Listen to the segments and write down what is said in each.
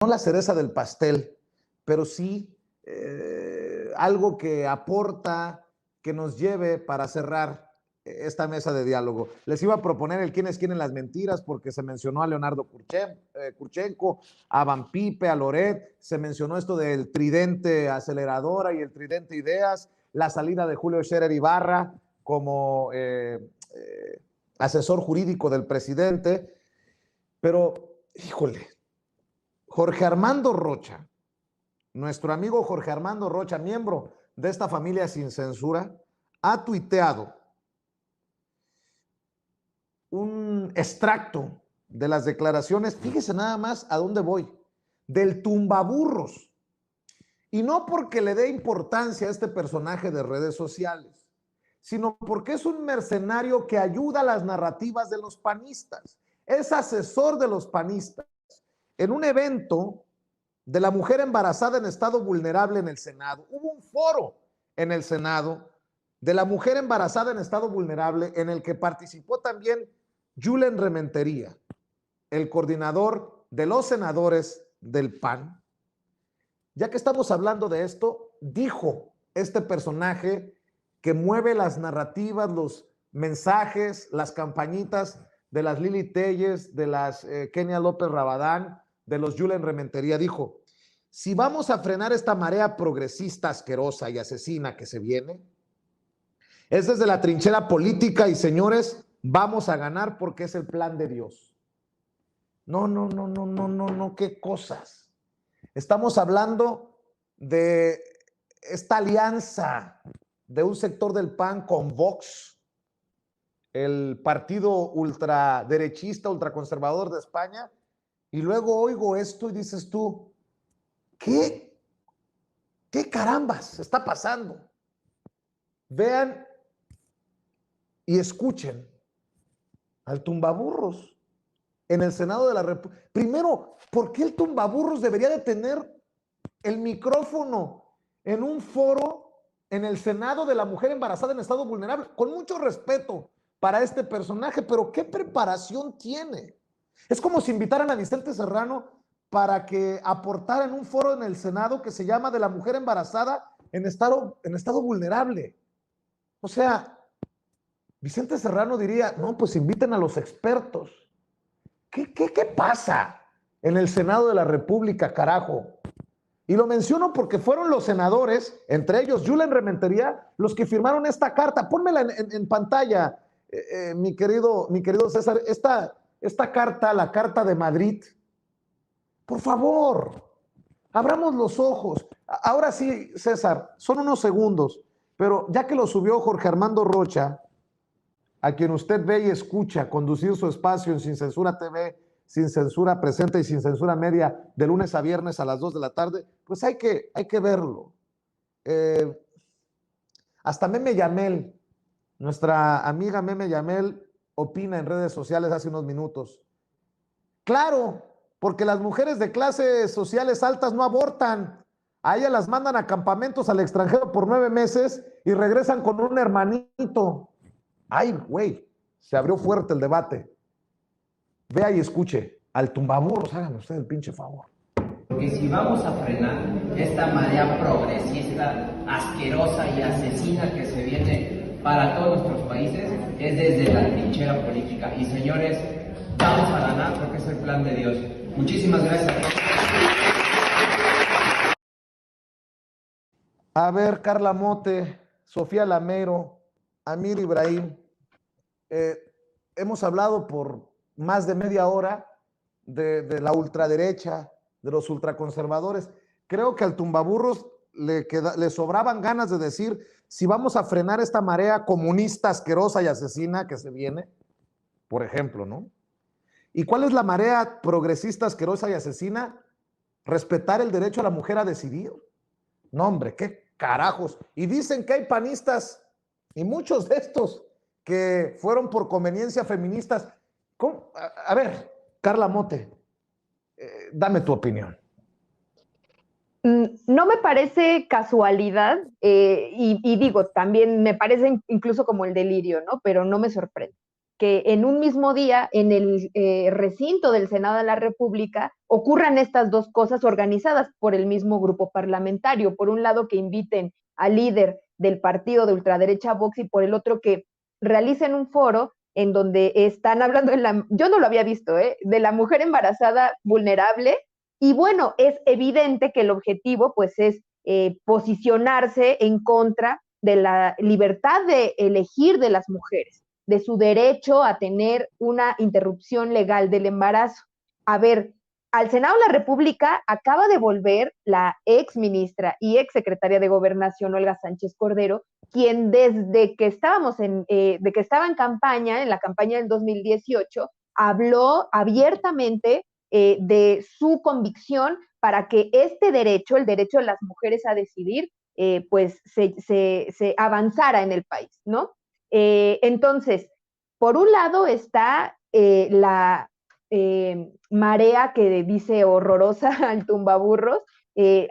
no la cereza del pastel, pero sí algo que aporta, que nos lleve para cerrar esta mesa de diálogo. Les iba a proponer el quién es quién en las mentiras, porque se mencionó a Leonardo Kurchenko, a Van Pipe, a Loret, se mencionó esto del tridente aceleradora y el tridente ideas, la salida de Julio Scherer Ibarra como asesor jurídico del presidente, pero, híjole, Jorge Armando Rocha, nuestro amigo Jorge Armando Rocha, miembro de esta familia sin censura, ha tuiteado un extracto de las declaraciones, fíjese nada más a dónde voy, del tumbaburros. Y no porque le dé importancia a este personaje de redes sociales, sino porque es un mercenario que ayuda a las narrativas de los panistas. Es asesor de los panistas. En un evento de la mujer embarazada en estado vulnerable en el Senado, hubo un foro en el Senado de la mujer embarazada en estado vulnerable en el que participó también Julen Rementería, el coordinador de los senadores del PAN. Ya que estamos hablando de esto, dijo este personaje que mueve las narrativas, los mensajes, las campañitas de las Lili Telles, de las Kenia López Rabadán, de los Julen Rementería, dijo, si vamos a frenar esta marea progresista, asquerosa y asesina que se viene, es desde la trinchera política y señores, vamos a ganar porque es el plan de Dios. No, qué cosas. Estamos hablando de esta alianza de un sector del PAN con Vox, el partido ultraderechista, ultraconservador de España, y luego oigo esto y dices tú, ¿qué carambas está pasando? Vean y escuchen al tumbaburros en el Senado de la República. Primero, ¿por qué el tumbaburros debería de tener el micrófono en un foro en el Senado de la mujer embarazada en estado vulnerable? Con mucho respeto para este personaje, pero ¿qué preparación tiene? Es como si invitaran a Vicente Serrano para que aportara en un foro en el Senado que se llama de la mujer embarazada en estado vulnerable. O sea, Vicente Serrano diría, no, pues inviten a los expertos. ¿Qué pasa en el Senado de la República, carajo? Y lo menciono porque fueron los senadores, entre ellos Julen Rementería, los que firmaron esta carta. Pónmela en pantalla, mi querido César, esta carta, la Carta de Madrid. Por favor, abramos los ojos. Ahora sí, César, son unos segundos, pero ya que lo subió Jorge Armando Rocha, a quien usted ve y escucha conducir su espacio en Sin Censura TV, Sin Censura Presente y Sin Censura Media, de lunes a viernes a las 2 de la tarde, pues hay que verlo. Hasta Meme Yamel, nuestra amiga Meme Yamel, opina en redes sociales hace unos minutos. Claro, porque las mujeres de clases sociales altas no abortan. A ellas las mandan a campamentos al extranjero por 9 meses y regresan con un hermanito. Ay, güey, se abrió fuerte el debate. Vea y escuche. Al tumbaburros, háganme usted el pinche favor. Porque si vamos a frenar esta marea progresista, asquerosa y asesina que se viene para todos nuestros países, es desde la trinchera política. Y señores, vamos a ganar porque es el plan de Dios. Muchísimas gracias. A ver, Carla Mote, Sofía Lamero, Amir Ibrahim, hemos hablado por más de media hora de la ultraderecha, de los ultraconservadores. Creo que al tumbaburros le sobraban ganas de decir, si vamos a frenar esta marea comunista, asquerosa y asesina que se viene, por ejemplo, ¿no? ¿Y cuál es la marea progresista, asquerosa y asesina? Respetar el derecho a la mujer a decidir. No, hombre, qué carajos. Y dicen que hay panistas, y muchos de estos que fueron por conveniencia feministas. ¿Cómo? A ver, Carla Mote, dame tu opinión. No me parece casualidad, y digo, también me parece incluso como el delirio, ¿no? Pero no me sorprende. que en un mismo día, en el recinto del Senado de la República, ocurran estas dos cosas organizadas por el mismo grupo parlamentario. Por un lado, que inviten al líder del partido de ultraderecha Vox, y por el otro que realicen un foro en donde están hablando, yo no lo había visto, de la mujer embarazada vulnerable. Y bueno, es evidente que el objetivo pues es posicionarse en contra de la libertad de elegir de las mujeres, de su derecho a tener una interrupción legal del embarazo. A ver, al Senado de la República acaba de volver la ex ministra y ex secretaria de Gobernación, Olga Sánchez Cordero, quien desde que de que estaba en campaña, en la campaña del 2018, habló abiertamente de su convicción para que este derecho, el derecho de las mujeres a decidir, pues se avanzara en el país, ¿no? Entonces, por un lado está la marea que dice horrorosa al tumbaburros.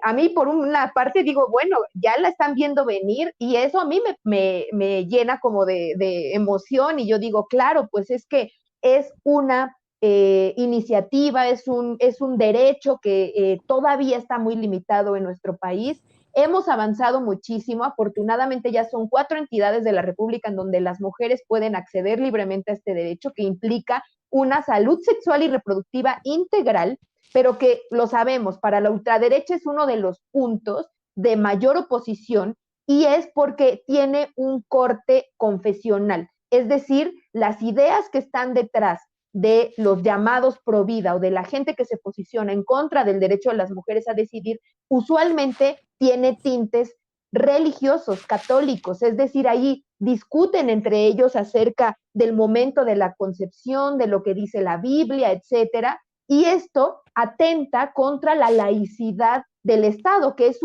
A mí, por una parte, digo, bueno, ya la están viendo venir, y eso a mí me llena como de emoción, y yo digo, claro, pues es que es una iniciativa, es un derecho que todavía está muy limitado en nuestro país. Hemos avanzado muchísimo, afortunadamente ya son 4 entidades de la República en donde las mujeres pueden acceder libremente a este derecho, que implica una salud sexual y reproductiva integral, pero que lo sabemos, para la ultraderecha es uno de los puntos de mayor oposición, y es porque tiene un corte confesional. Es decir, las ideas que están detrás de los llamados pro vida o de la gente que se posiciona en contra del derecho de las mujeres a decidir, usualmente tiene tintes religiosos, católicos, es decir, ahí discuten entre ellos acerca del momento de la concepción, de lo que dice la Biblia, etcétera, y esto atenta contra la laicidad del Estado, que es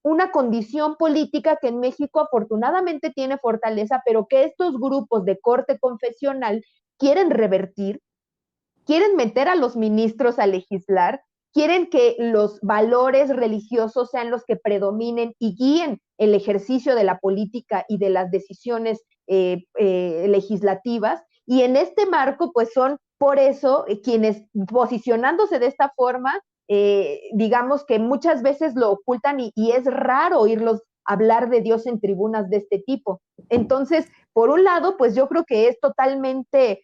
una condición política que en México afortunadamente tiene fortaleza, pero que estos grupos de corte confesional quieren revertir, quieren meter a los ministros a legislar, quieren que los valores religiosos sean los que predominen y guíen el ejercicio de la política y de las decisiones legislativas. Y en este marco, pues son por eso quienes, posicionándose de esta forma, digamos que muchas veces lo ocultan, y es raro oírlos hablar de Dios en tribunas de este tipo. Entonces, por un lado, pues yo creo que es totalmente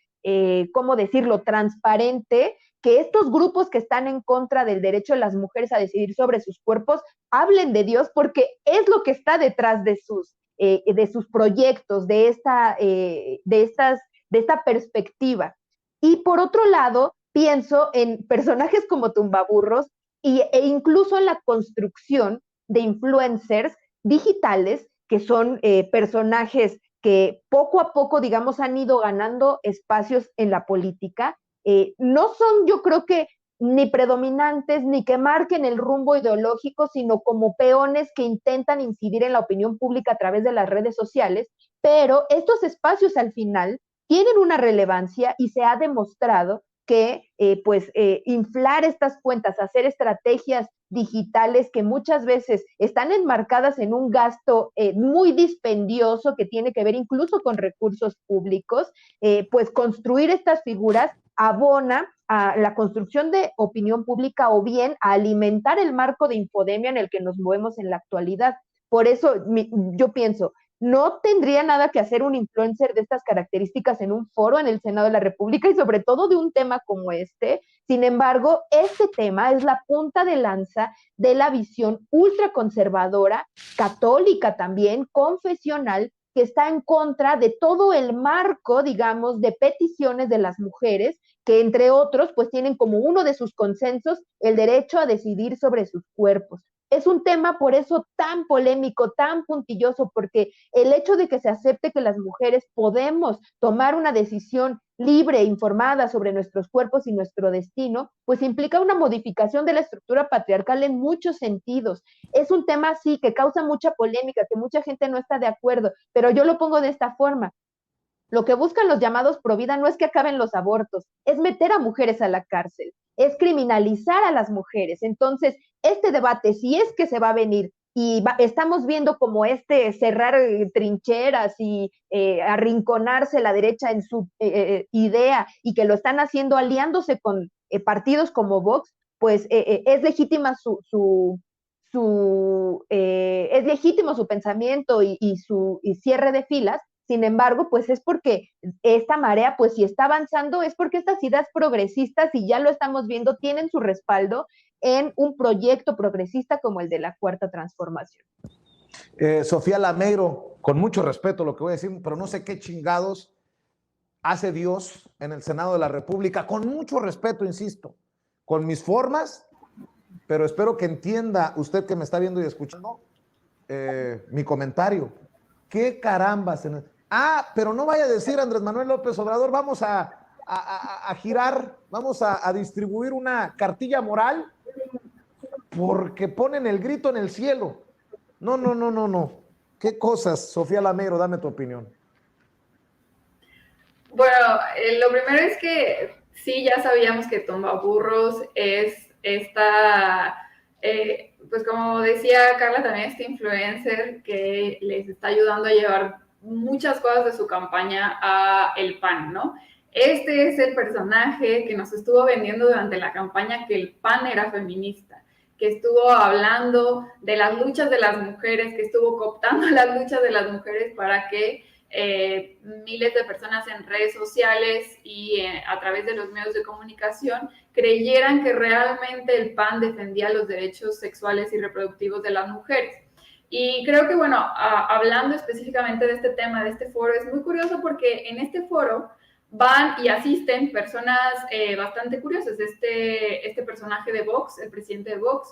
¿cómo decirlo?, transparente, que estos grupos que están en contra del derecho de las mujeres a decidir sobre sus cuerpos hablen de Dios, porque es lo que está detrás de sus proyectos, de esta perspectiva. Y por otro lado, pienso en personajes como Tumbaburros e incluso en la construcción de influencers digitales, que son personajes que poco a poco, digamos, han ido ganando espacios en la política. No son, yo creo que, ni predominantes, ni que marquen el rumbo ideológico, sino como peones que intentan incidir en la opinión pública a través de las redes sociales, pero estos espacios al final tienen una relevancia, y se ha demostrado que inflar estas cuentas, hacer estrategias digitales que muchas veces están enmarcadas en un gasto muy dispendioso, que tiene que ver incluso con recursos públicos, pues construir estas figuras abona a la construcción de opinión pública, o bien a alimentar el marco de infodemia en el que nos movemos en la actualidad. Por eso yo pienso, no tendría nada que hacer un influencer de estas características en un foro en el Senado de la República, y sobre todo de un tema como este. Sin embargo, este tema es la punta de lanza de la visión ultraconservadora, católica también, confesional, que está en contra de todo el marco, digamos, de peticiones de las mujeres, que entre otros, pues tienen como uno de sus consensos el derecho a decidir sobre sus cuerpos. Es un tema por eso tan polémico, tan puntilloso, porque el hecho de que se acepte que las mujeres podemos tomar una decisión libre e informada sobre nuestros cuerpos y nuestro destino, pues implica una modificación de la estructura patriarcal en muchos sentidos. Es un tema, sí, que causa mucha polémica, que mucha gente no está de acuerdo, pero yo lo pongo de esta forma. Lo que buscan los llamados pro vida no es que acaben los abortos, es meter a mujeres a la cárcel, es criminalizar a las mujeres. Entonces, este debate, si es que se va a venir estamos viendo como cerrar trincheras y arrinconarse la derecha en su idea, y que lo están haciendo aliándose con partidos como Vox, pues es legítima es legítimo su pensamiento y su cierre de filas. Sin embargo, pues es porque esta marea, pues si está avanzando, es porque estas ideas progresistas, y ya lo estamos viendo, tienen su respaldo en un proyecto progresista como el de la Cuarta Transformación. Sofía Lameiro, con mucho respeto lo que voy a decir, pero no sé qué chingados hace Dios en el Senado de la República, con mucho respeto, insisto, con mis formas, pero espero que entienda usted que me está viendo y escuchando mi comentario. ¿Qué carambas? Pero no vaya a decir Andrés Manuel López Obrador, vamos a girar, vamos a distribuir una cartilla moral porque ponen el grito en el cielo. No, no, no, no, no. ¿Qué cosas, Sofía Lameiro? Dame tu opinión. Bueno, lo primero es que sí, ya sabíamos que Tumbaburros es esta, pues como decía Carla, también este influencer que les está ayudando a llevar muchas cosas de su campaña a el PAN, ¿no? Este es el personaje que nos estuvo vendiendo durante la campaña que el PAN era feminista, que estuvo hablando de las luchas de las mujeres, que estuvo cooptando las luchas de las mujeres para que miles de personas en redes sociales y a través de los medios de comunicación creyeran que realmente el PAN defendía los derechos sexuales y reproductivos de las mujeres. Y creo que, bueno, hablando específicamente de este tema, de este foro, es muy curioso porque en este foro van y asisten personas bastante curiosas. Este personaje de Vox, el presidente de Vox,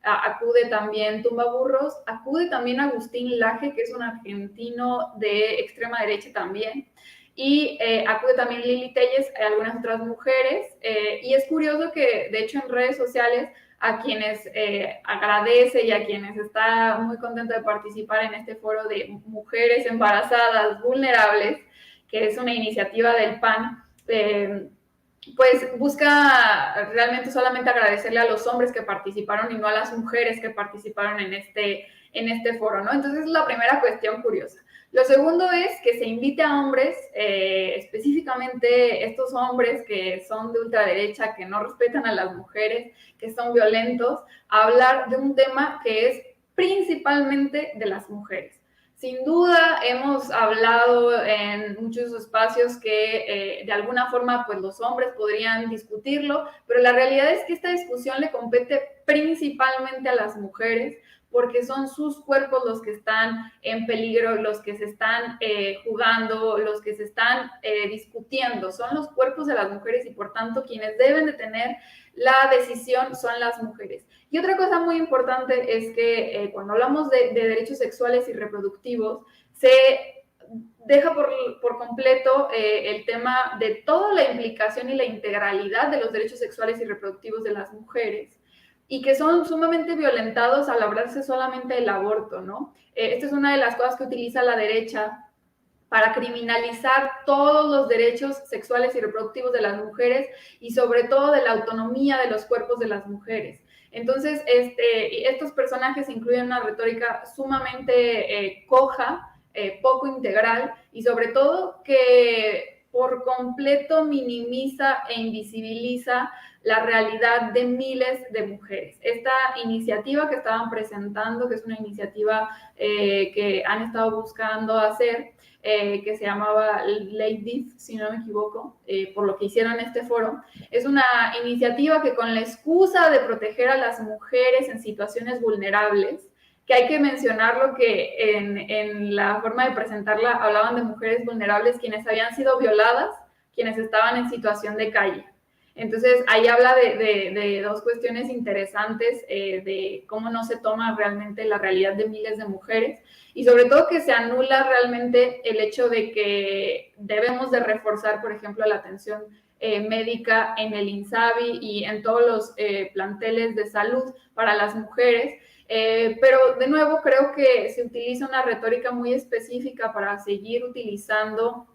acude también Tumbaburros, acude también Agustín Laje, que es un argentino de extrema derecha también, y acude también Lili Telles, algunas otras mujeres, y es curioso que, de hecho, en redes sociales, a quienes agradece y a quienes está muy contento de participar en este foro de mujeres embarazadas vulnerables, que es una iniciativa del PAN, pues busca realmente solamente agradecerle a los hombres que participaron y no a las mujeres que participaron en este foro, ¿no? Entonces, es la primera cuestión curiosa. Lo segundo es que se invite a hombres, específicamente estos hombres que son de ultraderecha, que no respetan a las mujeres, que son violentos, a hablar de un tema que es principalmente de las mujeres. Sin duda, hemos hablado en muchos espacios que de alguna forma pues los hombres podrían discutirlo, pero la realidad es que esta discusión le compete principalmente a las mujeres, porque son sus cuerpos los que están en peligro, los que se están jugando, los que se están discutiendo. Son los cuerpos de las mujeres y por tanto quienes deben de tener la decisión son las mujeres. Y otra cosa muy importante es que cuando hablamos de derechos sexuales y reproductivos, se deja por completo el tema de toda la implicación y la integralidad de los derechos sexuales y reproductivos de las mujeres, y que son sumamente violentados al hablarse solamente del aborto, ¿no? Esta es una de las cosas que utiliza la derecha para criminalizar todos los derechos sexuales y reproductivos de las mujeres y sobre todo de la autonomía de los cuerpos de las mujeres. Entonces, estos personajes incluyen una retórica sumamente coja, poco integral y sobre todo que por completo minimiza e invisibiliza la realidad de miles de mujeres. Esta iniciativa que estaban presentando, que es una iniciativa que han estado buscando hacer, que se llamaba Ley DIF, si no me equivoco, por lo que hicieron en este foro, es una iniciativa que con la excusa de proteger a las mujeres en situaciones vulnerables, que hay que mencionarlo que en la forma de presentarla hablaban de mujeres vulnerables quienes habían sido violadas, quienes estaban en situación de calle. Entonces, ahí habla de dos cuestiones interesantes, de cómo no se toma realmente la realidad de miles de mujeres y sobre todo que se anula realmente el hecho de que debemos de reforzar, por ejemplo, la atención médica en el INSABI y en todos los planteles de salud para las mujeres. Pero de nuevo creo que se utiliza una retórica muy específica para seguir utilizando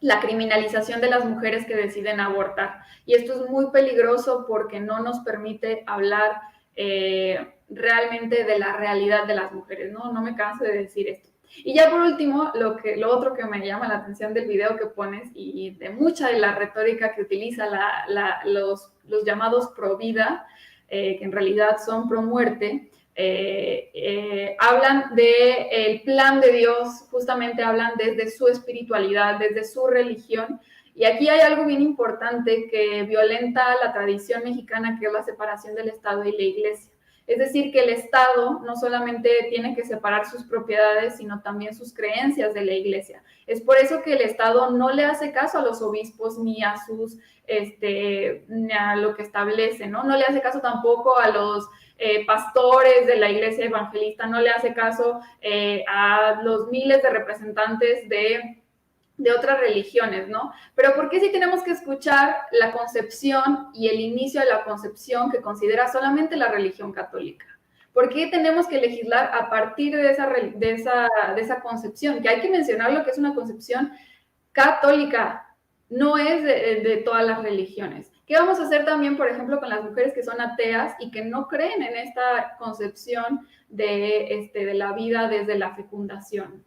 la criminalización de las mujeres que deciden abortar. Y esto es muy peligroso porque no nos permite hablar realmente de la realidad de las mujeres, ¿no? No me canso de decir esto. Y ya por último, lo otro que me llama la atención del video que pones y de mucha de la retórica que utiliza los llamados pro vida, que en realidad son pro muerte, hablan del plan de Dios, justamente hablan desde su espiritualidad, desde su religión. Y aquí hay algo bien importante que violenta la tradición mexicana, que es la separación del Estado y la Iglesia. Es decir, que el Estado no solamente tiene que separar sus propiedades, sino también sus creencias de la Iglesia. Es por eso que el Estado no le hace caso a los obispos ni a ni a lo que establece, ¿no? No le hace caso tampoco a los pastores de la Iglesia evangelista, no le hace caso a los miles de representantes de otras religiones, ¿no? Pero ¿por qué si tenemos que escuchar la concepción y el inicio de la concepción que considera solamente la religión católica? ¿Por qué tenemos que legislar a partir de esa concepción? Que hay que mencionar lo que es una concepción católica, no es de todas las religiones. ¿Qué vamos a hacer también, por ejemplo, con las mujeres que son ateas y que no creen en esta concepción de la vida desde la fecundación?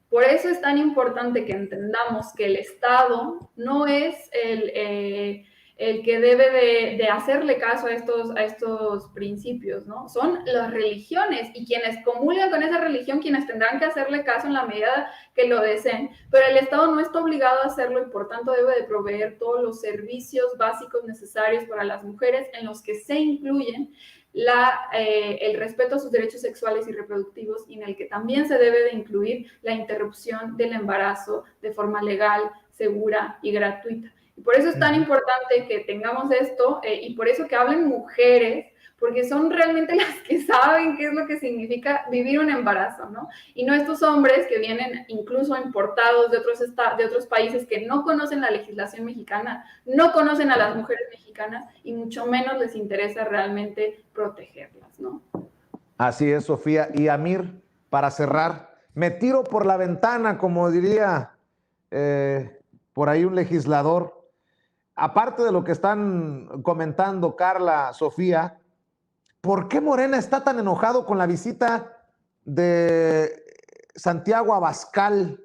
Por eso es tan importante que entendamos que el Estado no es el que debe de hacerle caso a estos principios, ¿no? Son las religiones y quienes comulgan con esa religión quienes tendrán que hacerle caso en la medida que lo deseen, pero el Estado no está obligado a hacerlo y por tanto debe de proveer todos los servicios básicos necesarios para las mujeres en los que se incluyen el respeto a sus derechos sexuales y reproductivos y en el que también se debe de incluir la interrupción del embarazo de forma legal, segura y gratuita. Y por eso es tan importante que tengamos esto y por eso que hablen mujeres, porque son realmente las que saben qué es lo que significa vivir un embarazo, ¿no? Y no estos hombres que vienen incluso importados de otros países que no conocen la legislación mexicana, no conocen a las mujeres mexicanas y mucho menos les interesa realmente protegerlas, ¿no? Así es, Sofía. Y Amir, para cerrar, me tiro por la ventana, como diría por ahí un legislador. Aparte de lo que están comentando Carla, Sofía, ¿por qué Morena está tan enojado con la visita de Santiago Abascal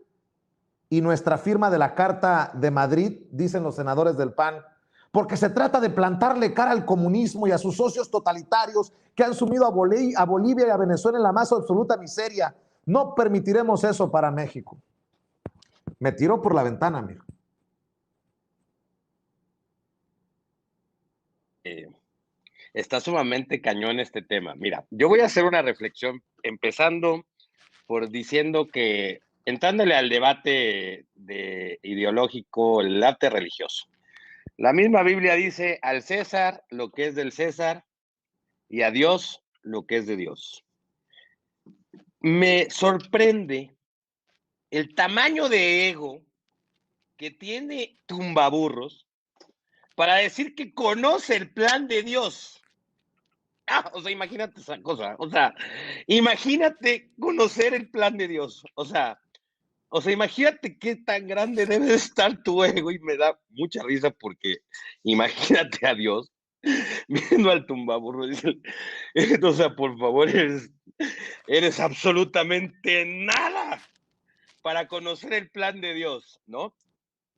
y nuestra firma de la Carta de Madrid, dicen los senadores del PAN? Porque se trata de plantarle cara al comunismo y a sus socios totalitarios que han sumido a Bolivia y a Venezuela en la más absoluta miseria. No permitiremos eso para México. Me tiró por la ventana, amigo. Está sumamente cañón este tema. Mira, yo voy a hacer una reflexión empezando por diciendo que, entrándole al debate ideológico, el debate religioso. La misma Biblia dice al César lo que es del César y a Dios lo que es de Dios. Me sorprende el tamaño de ego que tiene Tumbaburros para decir que conoce el plan de Dios. O sea, imagínate esa cosa. O sea, imagínate conocer el plan de Dios. O sea, imagínate qué tan grande debe estar tu ego y me da mucha risa porque imagínate a Dios viendo al Tumbaburro. O sea, por favor, eres absolutamente nada para conocer el plan de Dios, ¿no?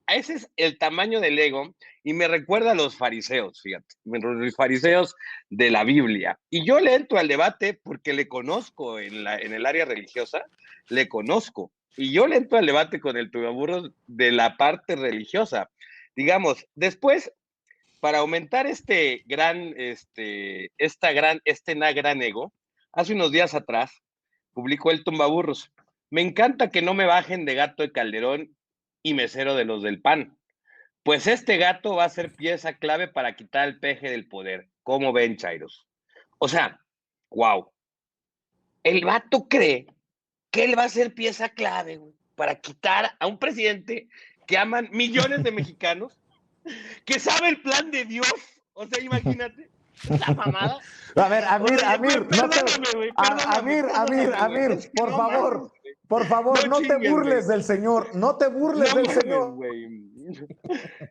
Ese es el tamaño del ego y me recuerda a los fariseos, fíjate, los fariseos de la Biblia. Y yo le entro al debate porque le conozco en el área religiosa, le conozco. Y yo le entro al debate con el Tumbaburros de la parte religiosa. Digamos, después, para aumentar este gran ego, hace unos días atrás, publicó el Tumbaburros. Me encanta que no me bajen de Gato de Calderón y mesero de los del PAN. Pues este gato va a ser pieza clave para quitar al peje del poder. ¿Cómo ven, chairos? O sea, wow. El vato cree que él va a ser pieza clave, güey, para quitar a un presidente que aman millones de mexicanos, que sabe el plan de Dios. O sea, imagínate. La mamada. A ver, Amir, por favor, no te burles del Señor, no te burles del Señor. Wey.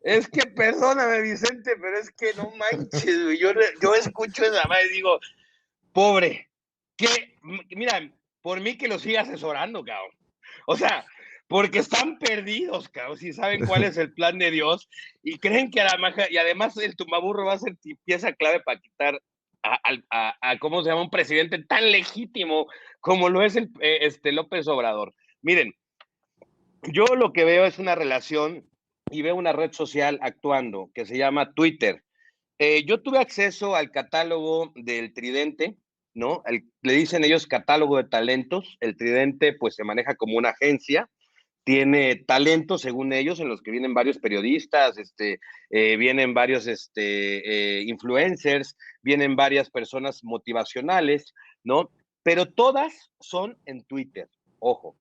Es que perdóname, Vicente, pero es que no manches, güey. Yo escucho esa madre y digo, pobre. Mira, por mí que lo siga asesorando, cabrón. O sea, porque están perdidos, cabrón, si saben cuál es el plan de Dios y creen que y además el tumbaburro va a ser pieza clave para quitar ¿cómo se llama? Un presidente tan legítimo como lo es López Obrador. Miren, yo lo que veo es una relación y veo una red social actuando que se llama Twitter. Yo tuve acceso al catálogo del Tridente, ¿no? Le dicen ellos catálogo de talentos. El Tridente pues se maneja como una agencia, tiene talentos según ellos en los que vienen varios periodistas, vienen varios influencers, vienen varias personas motivacionales, ¿no? Pero todas son en Twitter, ojo,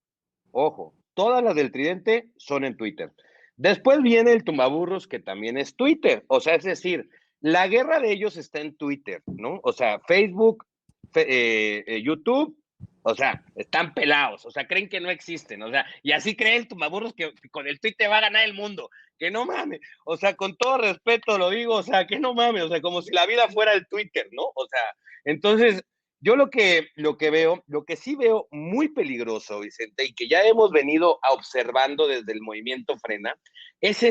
todas las del Tridente son en Twitter. Después viene el Tumbaburros, que también es Twitter, o sea, es decir, la guerra de ellos está en Twitter, ¿no? O sea, Facebook, YouTube, o sea, están pelados, o sea, creen que no existen, o sea, y así creen el Tumbaburros que con el Twitter va a ganar el mundo, que no mames, o sea, con todo respeto lo digo, o sea, que no mames, o sea, como si la vida fuera el Twitter, ¿no? O sea, entonces, yo lo que veo, lo que sí veo muy peligroso, Vicente, y que ya hemos venido observando desde el movimiento Frena, es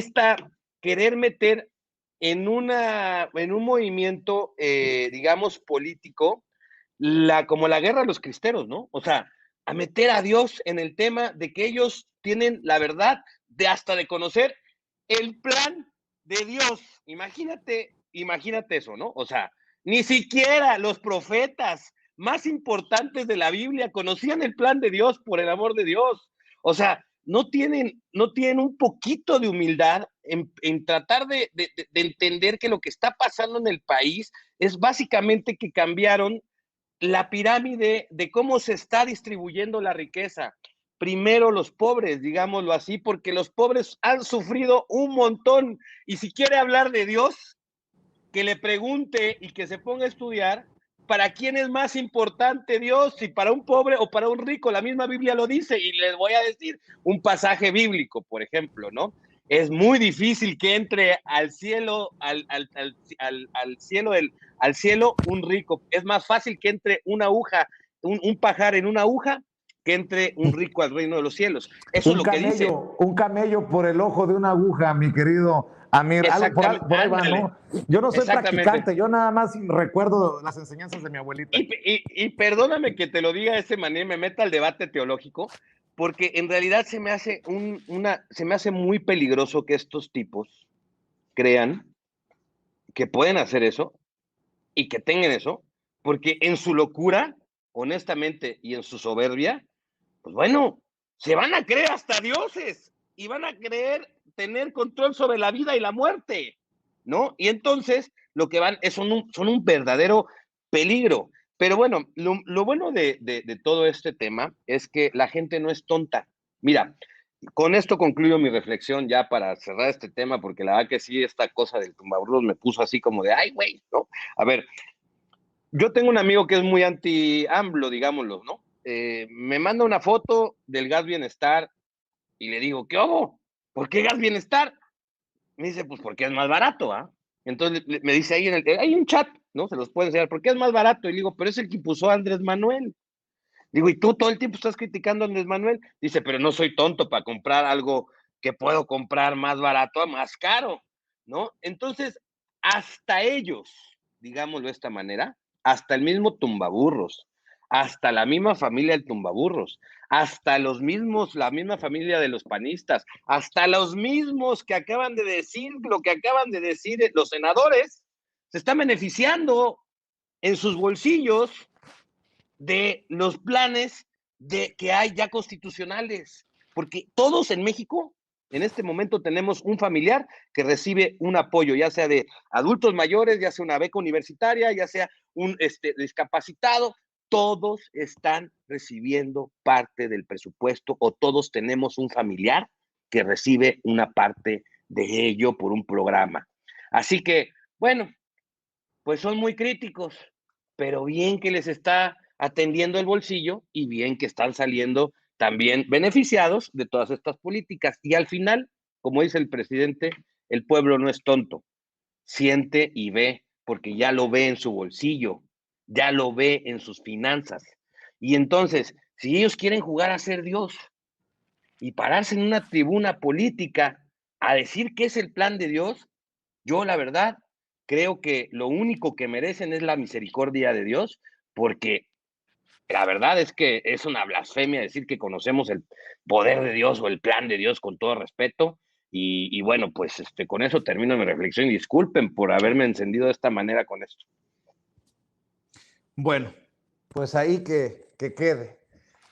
querer meter en un movimiento, digamos, político, como la guerra de los cristeros, ¿no? O sea, a meter a Dios en el tema de que ellos tienen la verdad hasta de conocer el plan de Dios. Imagínate eso, ¿no? O sea, ni siquiera los profetas más importantes de la Biblia conocían el plan de Dios, por el amor de Dios. O sea, no tienen un poquito de humildad en tratar de entender que lo que está pasando en el país es básicamente que cambiaron la pirámide de cómo se está distribuyendo la riqueza. Primero los pobres, digámoslo así, porque los pobres han sufrido un montón. Y si quiere hablar de Dios, que le pregunte y que se ponga a estudiar para quién es más importante Dios, si para un pobre o para un rico. La misma Biblia lo dice y les voy a decir un pasaje bíblico, por ejemplo, ¿no? Es muy difícil que entre al cielo, al cielo un rico. Es más fácil que entre una aguja, un pajar en una aguja, que entre un rico al reino de los cielos. Eso es lo que dice. Un camello por el ojo de una aguja, mi querido Amir. Por ahí va, ¿no? Yo no soy practicante, yo nada más recuerdo las enseñanzas de mi abuelita. Y perdóname que te lo diga de esa manera, me meta al debate teológico, porque en realidad se me hace muy peligroso que estos tipos crean que pueden hacer eso y que tengan eso, porque en su locura, honestamente, y en su soberbia, pues bueno, se van a creer hasta dioses y van a creer tener control sobre la vida y la muerte, ¿no? Y entonces lo que son un verdadero peligro. Pero bueno, lo bueno de todo este tema es que la gente no es tonta. Mira, con esto concluyo mi reflexión ya para cerrar este tema, porque la verdad que sí, esta cosa del tumbaburros me puso así como de, ay, güey, ¿no? A ver, yo tengo un amigo que es muy anti-AMLO, digámoslo, ¿no? Me manda una foto del gas bienestar y le digo, ¿qué hago? ¿Por qué gas bienestar? Me dice, pues porque es más barato, ¿ah? Entonces me dice ahí hay un chat, ¿no? Se los pueden enseñar, ¿por qué es más barato? Y le digo, pero es el que puso Andrés Manuel. Digo, ¿y tú todo el tiempo estás criticando a Andrés Manuel? Dice, pero no soy tonto para comprar algo que puedo comprar más barato a más caro, ¿no? Entonces, hasta ellos, digámoslo de esta manera, hasta el mismo Tumbaburros, hasta la misma familia del Tumbaburros, hasta la misma familia de los panistas, hasta los mismos que acaban de decir lo que acaban de decir los senadores, se están beneficiando en sus bolsillos de los planes que hay ya constitucionales, porque todos en México en este momento tenemos un familiar que recibe un apoyo, ya sea de adultos mayores, ya sea una beca universitaria, ya sea un discapacitado, todos están recibiendo parte del presupuesto o todos tenemos un familiar que recibe una parte de ello por un programa. Así que, bueno, pues son muy críticos, pero bien que les está atendiendo el bolsillo y bien que están saliendo también beneficiados de todas estas políticas. Y al final, como dice el presidente, el pueblo no es tonto, siente y ve, porque ya lo ve en su bolsillo. ya lo ve en sus finanzas. Y entonces, si ellos quieren jugar a ser Dios y pararse en una tribuna política a decir que es el plan de Dios, yo la verdad creo que lo único que merecen es la misericordia de Dios, porque la verdad es que es una blasfemia decir que conocemos el poder de Dios o el plan de Dios, con todo respeto. Y bueno, pues con eso termino mi reflexión. Disculpen por haberme encendido de esta manera con esto. Bueno, pues ahí que quede.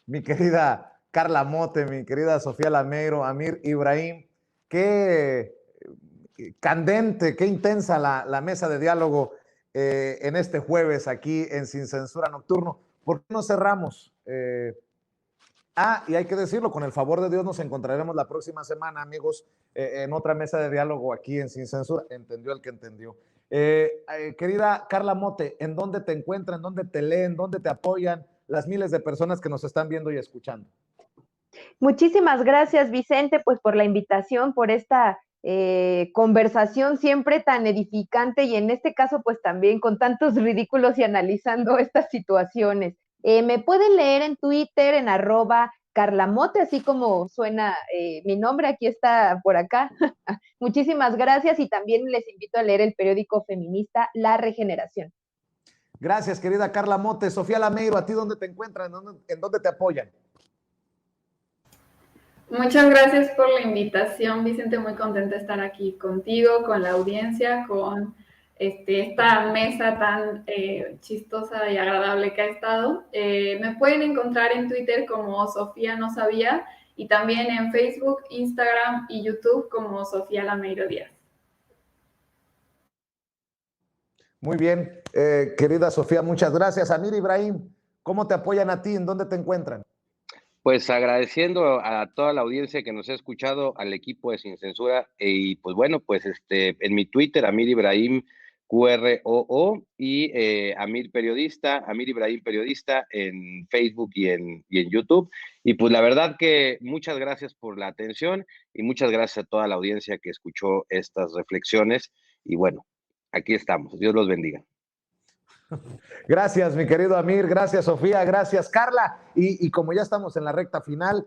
Mi querida Carla Mote, mi querida Sofía Lameiro, Amir Ibrahim, qué candente, qué intensa la mesa de diálogo en este jueves aquí en Sin Censura Nocturno. ¿Por qué no cerramos? Y hay que decirlo, con el favor de Dios nos encontraremos la próxima semana, amigos, en otra mesa de diálogo aquí en Sin Censura. Entendió el que entendió. Querida Carla Mote, ¿en dónde te encuentran, en dónde te leen, dónde te apoyan las miles de personas que nos están viendo y escuchando? Muchísimas gracias, Vicente, pues por la invitación, por esta conversación siempre tan edificante y en este caso pues también con tantos ridículos y analizando estas situaciones. Me pueden leer en Twitter en @carlamote, así como suena mi nombre, aquí está por acá. Muchísimas gracias y también les invito a leer el periódico feminista La Regeneración. Gracias, querida Carla Mote. Sofía Lameiro, ¿a ti dónde te encuentran? ¿En dónde te apoyan? Muchas gracias por la invitación, Vicente. Muy contenta de estar aquí contigo, con la audiencia, con esta mesa tan chistosa y agradable que ha estado. Me pueden encontrar en Twitter como Sofía No Sabía y también en Facebook, Instagram y YouTube como Sofía Lameiro Díaz. Muy bien, querida Sofía, muchas gracias. Amir Ibrahim, ¿cómo te apoyan a ti? ¿En dónde te encuentran? Pues agradeciendo a toda la audiencia que nos ha escuchado, al equipo de Sin Censura, y pues bueno, pues en mi Twitter, Amir Ibrahim QROO, y Amir Ibrahim Periodista en Facebook y en YouTube. Y pues la verdad que muchas gracias por la atención y muchas gracias a toda la audiencia que escuchó estas reflexiones. Y bueno, aquí estamos. Dios los bendiga. Gracias, mi querido Amir, gracias, Sofía, gracias, Carla. Y como ya estamos en la recta final,